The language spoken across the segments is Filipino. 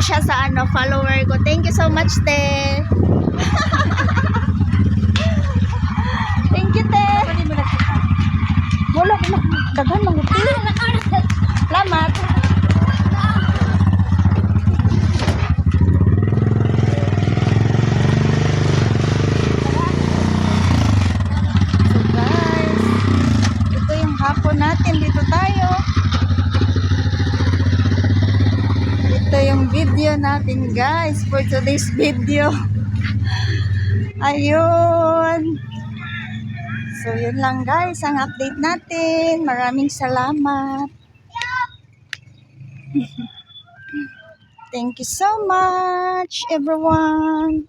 siya sa ano, follower ko. Thank you so much, te. Thank you, te. Wala, daghan mga te. Salamat. So guys, ito yung hapon natin. Dito tayo. Ito yung video natin guys for today's video. Ayun. So yun lang guys ang update natin. Maraming salamat. Thank you so much everyone.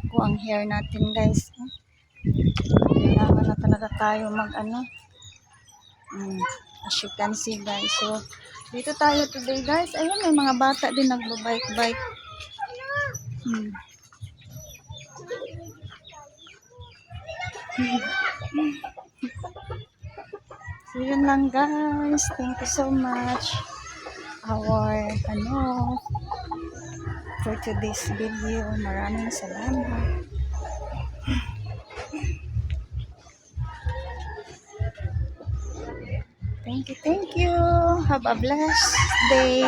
Ako ang hair natin guys. Kailangan na talaga tayo mag ano. As you can see guys. So dito tayo today guys. Ayun, may mga bata din nagbo-bike-bike. So yun lang guys. Thank you so much. Our for today's video. Maraming salamat. Thank you. Have a blessed day.